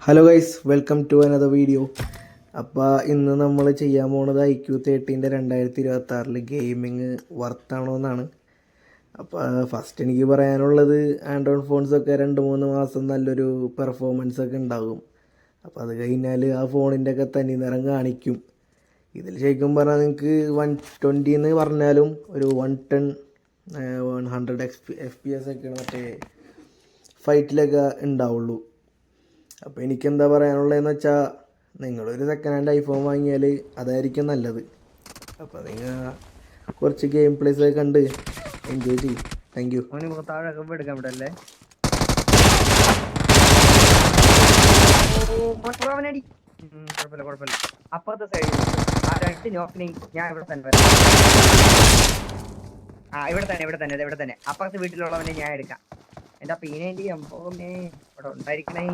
Hello guys, welcome to another video. അപ്പോൾ ഇന്ന് നമ്മൾ ചെയ്യാൻ പോണത് IQ13 2026 ഗെയിമിങ് വർത്താണോ എന്നാണ്. അപ്പോൾ ഫസ്റ്റ് എനിക്ക് പറയാനുള്ളത്, ആൻഡ്രോയിഡ് ഫോൺസൊക്കെ 2-3 മാസം നല്ലൊരു പെർഫോമൻസ് ഒക്കെ ഉണ്ടാകും. അപ്പോൾ അത് കഴിഞ്ഞാൽ ആ ഫോണിൻ്റെ ഒക്കെ തനി നിറം കാണിക്കും. ഇതിൽ ശരിക്കും പറഞ്ഞാൽ നിങ്ങൾക്ക് 120 എന്ന് പറഞ്ഞാലും ഒരു 110 100 FPS ഒക്കെയാണ് മറ്റേ ഫൈറ്റിലൊക്കെ ഉണ്ടാവുള്ളൂ. അപ്പോൾ എനിക്കെന്താ പറയാനുള്ളതെന്ന് വെച്ചാൽ, നിങ്ങളൊരു സെക്കൻഡ് ഹാൻഡ് ഐഫോൺ വാങ്ങിയാൽ അതായിരിക്കും നല്ലത്. അപ്പോൾ നിങ്ങൾ കുറച്ച് ഗെയിം പ്ലേസ് ഒക്കെ കണ്ട് എൻജോയ് ചെയ്യും. Thank you. അപ്പുറത്തെ സൈഡിൽ ഞാൻ ഇവിടെ തന്നെ ഇവിടെ തന്നെ അപ്പുറത്തെ വീട്ടിലുള്ളവനെ ഞാൻ എടുക്കാം. എന്റെ P90 അമ്പോമേ ഇവിടെ ഉണ്ടായിരിക്കണേ.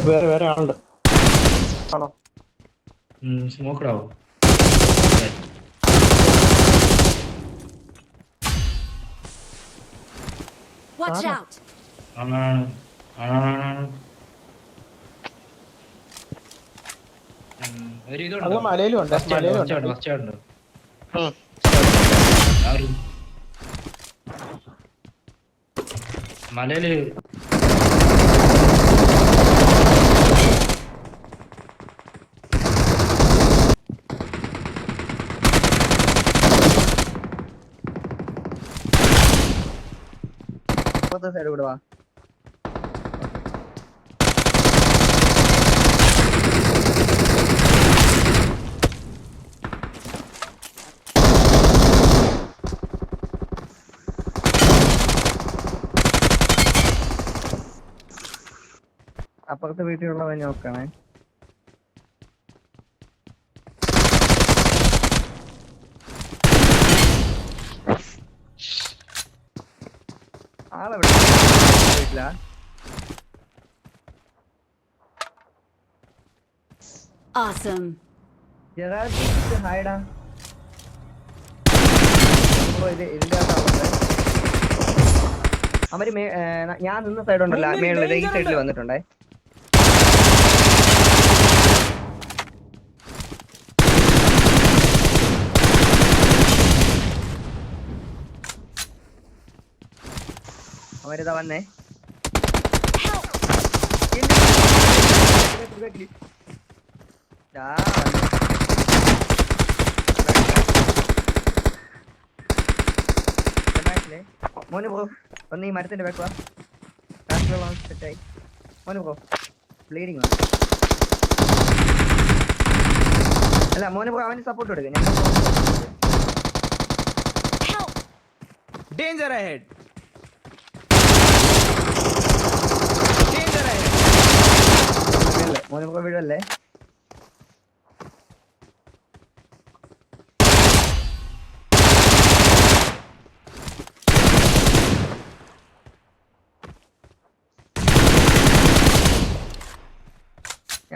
വേറെ ആളുണ്ട്. ആണോ? സ്മോക്കഡാവും. Watch out! അത് മലയിലും ഉണ്ട്. മലയില് അപ്പുറത്തെ സൈഡ് കൂടെ വാ. അപ്പുറത്തെ വീട്ടിലുള്ളവൻ നോക്കണേ. ആളെവിടെ? വീട്ടിലാ? Awesome. ഹായടാ. ഇതിന്റെ അവര് ഞാൻ നിന്ന സൈഡ് ഉണ്ടല്ലോ, മേളിൽ ഈ സൈഡിൽ വന്നിട്ടുണ്ടേ. അവരിതാ വന്നേ. മോന് പോ, ഒന്ന് ഈ മരത്തിന്റെ ബാക്ക് വാ. സെറ്റായി. മോന് പോ, ബ്ലീഡിങ് വാ. അല്ല മോന് പോ, അവന് സപ്പോർട്ട് കൊടുക്കുക. Danger ahead! മോന് പോ, വീഴല്ലേ.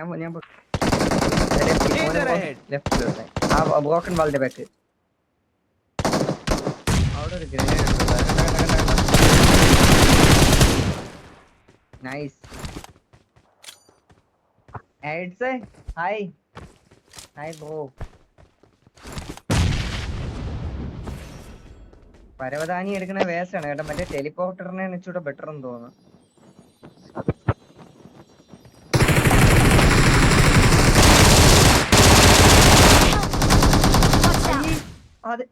ഞാൻ ബ്രോക്കൺ വാളിന്റെ ബാക്ക്. അവിടെ ഒരു ഗ്രനേഡ് ഉണ്ട്. Nice. Heads hi hi bro. പരവതാനി എടുക്കണ വേസ്റ്റ് ആണ് കേട്ടോ. മറ്റേ ടെലിപോർട്ടറിനെ ഇച്ചിരി ബെറ്റർ എന്ന് തോന്നുന്നു. അത്